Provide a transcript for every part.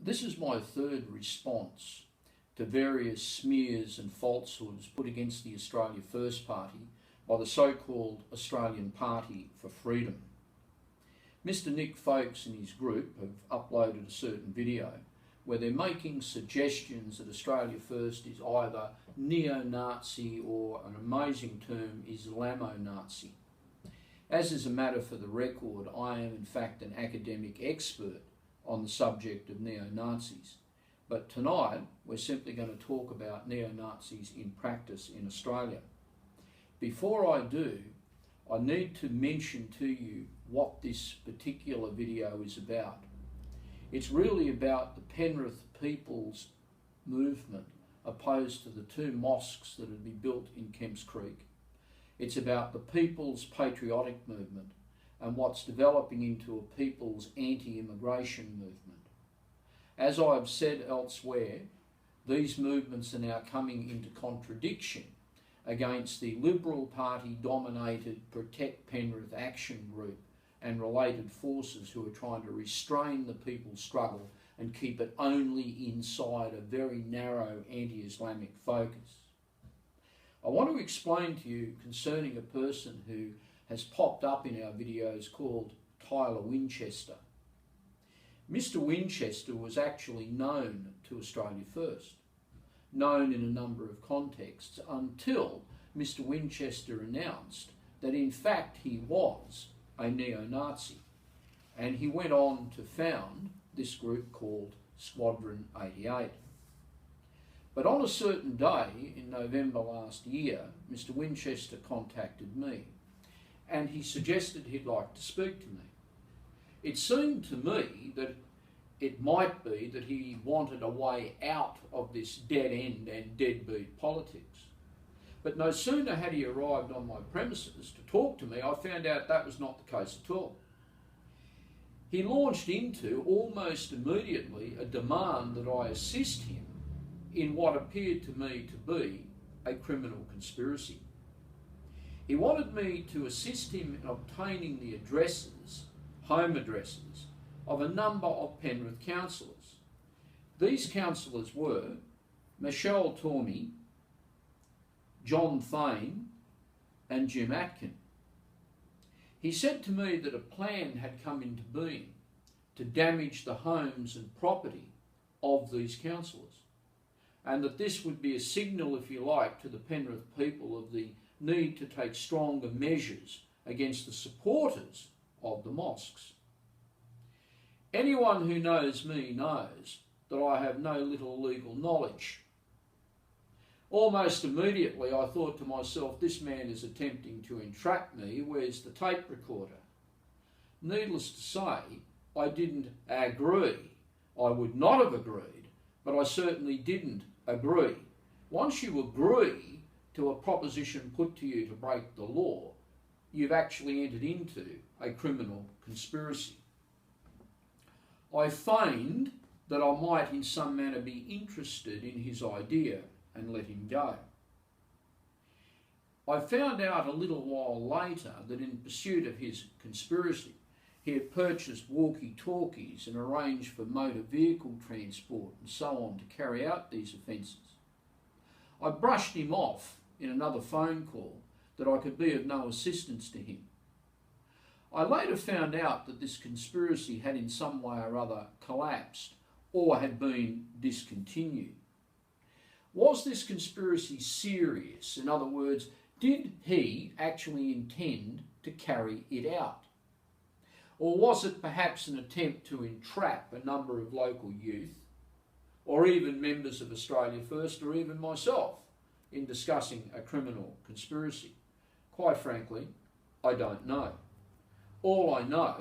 This is my third response to various smears and falsehoods put against the Australia First Party by the so-called Australian Party for Freedom. Mr Nick Folkes and his group have uploaded a certain video where they're making suggestions that Australia First is either neo-Nazi or, an amazing term, Islamo-Nazi. As is a matter for the record, I am in fact an academic expert on the subject of neo-Nazis. But tonight we're simply going to talk about neo-Nazis in practice in Australia. Before I do, I need to mention to you what this particular video is about. It's really about the Penrith People's Movement opposed to the two mosques that would be built in Kemps Creek. It's about the People's Patriotic Movement and what's developing into a people's anti-immigration movement. As I've said elsewhere, these movements are now coming into contradiction against the Liberal Party-dominated Protect Penrith Action Group and related forces who are trying to restrain the people's struggle and keep it only inside a very narrow anti-Islamic focus. I want to explain to you concerning a person who has popped up in our videos called Tyler Winchester. Mr Winchester was actually known to Australia First, known in a number of contexts, until Mr Winchester announced that in fact he was a neo-Nazi, and he went on to found this group called Squadron 88. But on a certain day in November last year, Mr Winchester contacted me and he suggested he'd like to speak to me. It seemed to me that it might be that he wanted a way out of this dead end and deadbeat politics. But no sooner had he arrived on my premises to talk to me, I found out that was not the case at all. He launched into, almost immediately, a demand that I assist him in what appeared to me to be a criminal conspiracy. He wanted me to assist him in obtaining the addresses, home addresses, of a number of Penrith councillors. These councillors were Michelle Tormey, John Thane and Jim Atkin. He said to me that a plan had come into being to damage the homes and property of these councillors, and that this would be a signal, if you like, to the Penrith people of the need to take stronger measures against the supporters of the mosques. Anyone who knows me knows that I have no little legal knowledge. Almost immediately I thought to myself, this man is attempting to entrap me, where's the tape recorder? Needless to say, I didn't agree. I would not have agreed, but I certainly didn't agree. Once you agree to a proposition put to you to break the law, you've actually entered into a criminal conspiracy. I feigned that I might in some manner be interested in his idea and let him go. I found out a little while later that in pursuit of his conspiracy, he had purchased walkie-talkies and arranged for motor vehicle transport and so on to carry out these offences. I brushed him off in another phone call that I could be of no assistance to him. I later found out that this conspiracy had in some way or other collapsed or had been discontinued. Was this conspiracy serious? In other words, did he actually intend to carry it out? Or was it perhaps an attempt to entrap a number of local youth, or even members of Australia First, or even myself, in discussing a criminal conspiracy? Quite frankly, I don't know. All I know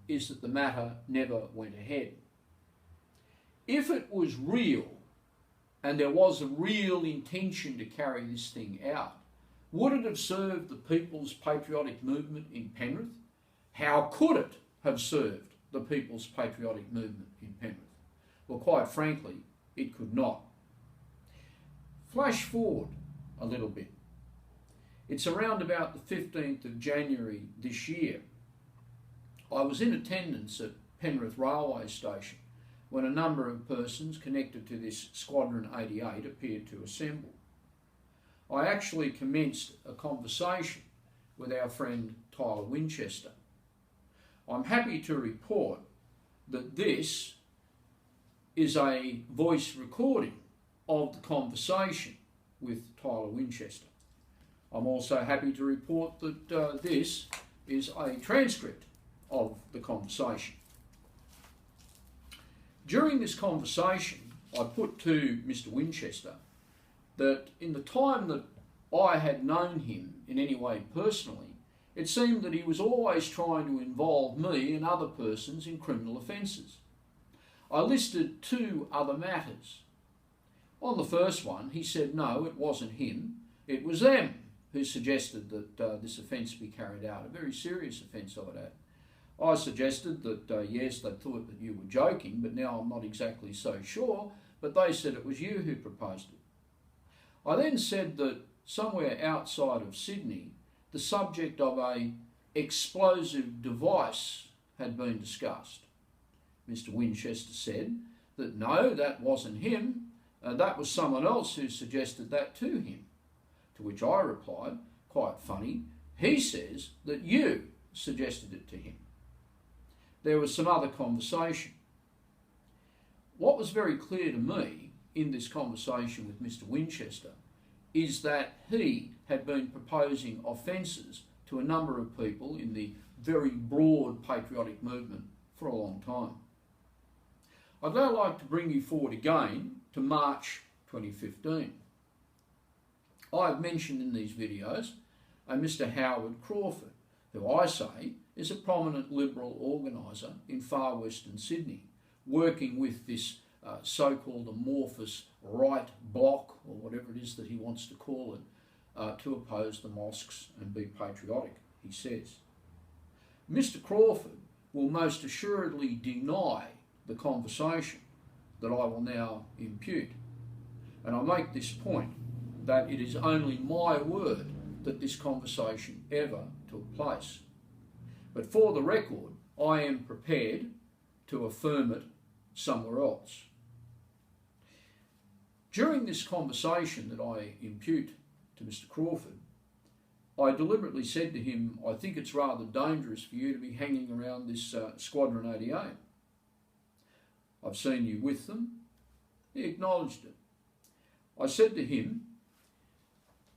is that the matter never went ahead. If it was real, and there was a real intention to carry this thing out, would it have served the People's Patriotic Movement in Penrith? How could it have served the People's Patriotic Movement in Penrith? Well, quite frankly, it could not. Flash forward a little bit. It's around about the 15th of January this year. I was in attendance at Penrith Railway Station when a number of persons connected to this Squadron 88 appeared to assemble. I actually commenced a conversation with our friend Tyler Winchester. I'm happy to report that this is a voice recording of the conversation with Tyler Winchester. I'm also happy to report that this is a transcript of the conversation. During this conversation, I put to Mr. Winchester that in the time that I had known him in any way personally, it seemed that he was always trying to involve me and other persons in criminal offences. I listed 2 other matters. On the first one, he said no, it wasn't him, it was them who suggested that this offence be carried out, a very serious offence I would add. I suggested that yes, they thought that you were joking, but now I'm not exactly so sure, but they said it was you who proposed it. I then said that somewhere outside of Sydney, the subject of an explosive device had been discussed. Mr. Winchester said that no, that wasn't him, that was someone else who suggested that to him. To which I replied, quite funny, he says that you suggested it to him. There was some other conversation. What was very clear to me in this conversation with Mr. Winchester is that he had been proposing offences to a number of people in the very broad patriotic movement for a long time. I'd now like to bring you forward again to March 2015. I've mentioned in these videos a Mr. Howard Crawford, who I say is a prominent Liberal organiser in far western Sydney, working with this so-called amorphous right bloc, or whatever it is that he wants to call it, to oppose the mosques and be patriotic, he says. Mr. Crawford will most assuredly deny the conversation that I will now impute. And I make this point that it is only my word that this conversation ever took place. But for the record, I am prepared to affirm it somewhere else. During this conversation that I impute to Mr. Crawford, I deliberately said to him, I think it's rather dangerous for you to be hanging around this Squadron 88. I've seen you with them. He acknowledged it. I said to him,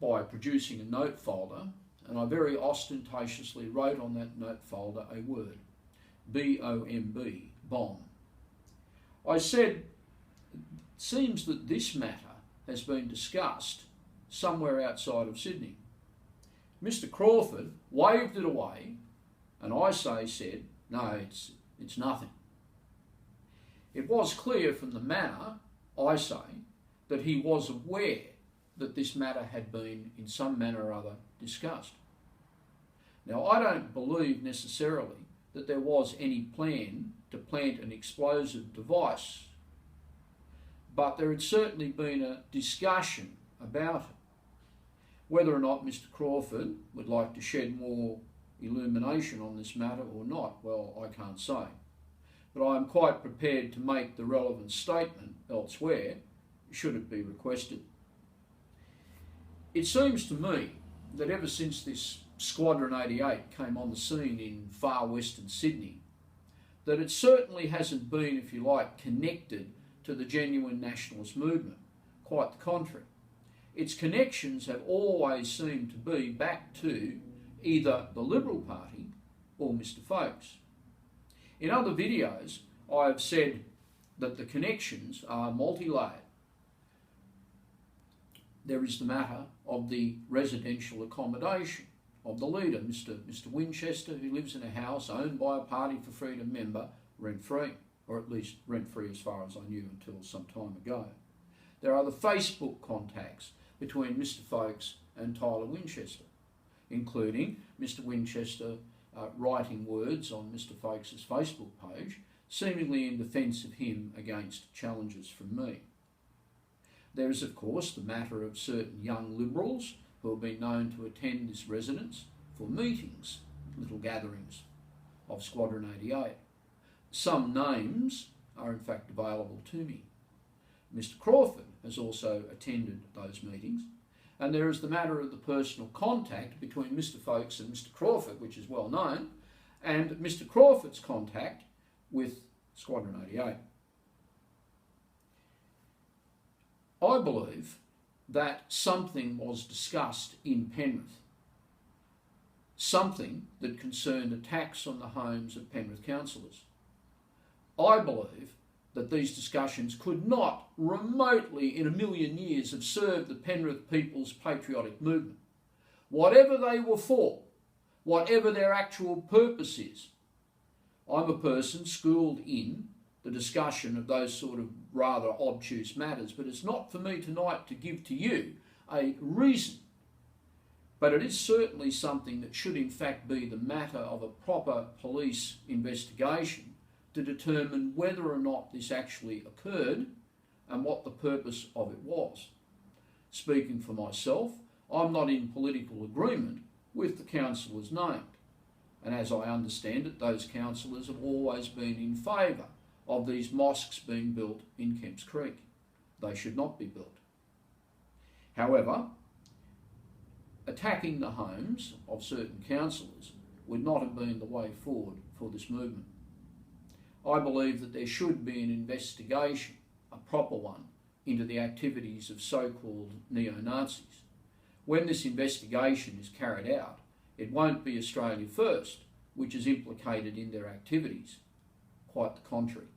by producing a note folder, and I very ostentatiously wrote on that note folder a word, B-O-M-B, bomb. I said, it seems that this matter has been discussed somewhere outside of Sydney. Mr. Crawford waved it away, and I said, no, it's nothing. It was clear from the manner, I say, that he was aware that this matter had been in some manner or other discussed. Now, I don't believe necessarily that there was any plan to plant an explosive device, but there had certainly been a discussion about it. Whether or not Mr. Crawford would like to shed more illumination on this matter or not, well, I can't say. But I am quite prepared to make the relevant statement elsewhere, should it be requested. It seems to me that ever since this Squadron 88 came on the scene in far western Sydney, that it certainly hasn't been, if you like, connected to the genuine nationalist movement. Quite the contrary. Its connections have always seemed to be back to either the Liberal Party or Mr. Foakes. In other videos, I have said that the connections are multi-layered. There is the matter of the residential accommodation of the leader, Mr. Winchester, who lives in a house owned by a Party for Freedom member, rent-free, or at least rent-free as far as I knew until some time ago. There are the Facebook contacts between Mr. Foakes and Tyler Winchester, including Mr. Winchester writing words on Mr. Foakes' Facebook page, seemingly in defence of him against challenges from me. There is, of course, the matter of certain young Liberals who have been known to attend this residence for meetings, little gatherings of Squadron 88. Some names are in fact available to me. Mr Crawford has also attended those meetings, and there is the matter of the personal contact between Mr Folkes and Mr Crawford, which is well known, and Mr Crawford's contact with Squadron 88. I believe that something was discussed in Penrith, something that concerned attacks on the homes of Penrith councillors. I believe that these discussions could not remotely in a million years have served the Penrith people's patriotic movement. Whatever they were for, whatever their actual purpose is, I'm a person schooled in the discussion of those sort of rather obtuse matters, but it's not for me tonight to give to you a reason. But it is certainly something that should in fact be the matter of a proper police investigation to determine whether or not this actually occurred and what the purpose of it was. Speaking for myself, I'm not in political agreement with the councillors named, and as I understand it, those councillors have always been in favour of these mosques being built in Kemps Creek. They should not be built. However, attacking the homes of certain councillors would not have been the way forward for this movement. I believe that there should be an investigation, a proper one, into the activities of so-called neo-Nazis. When this investigation is carried out, it won't be Australia First which is implicated in their activities. Quite the contrary.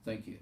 Thank you.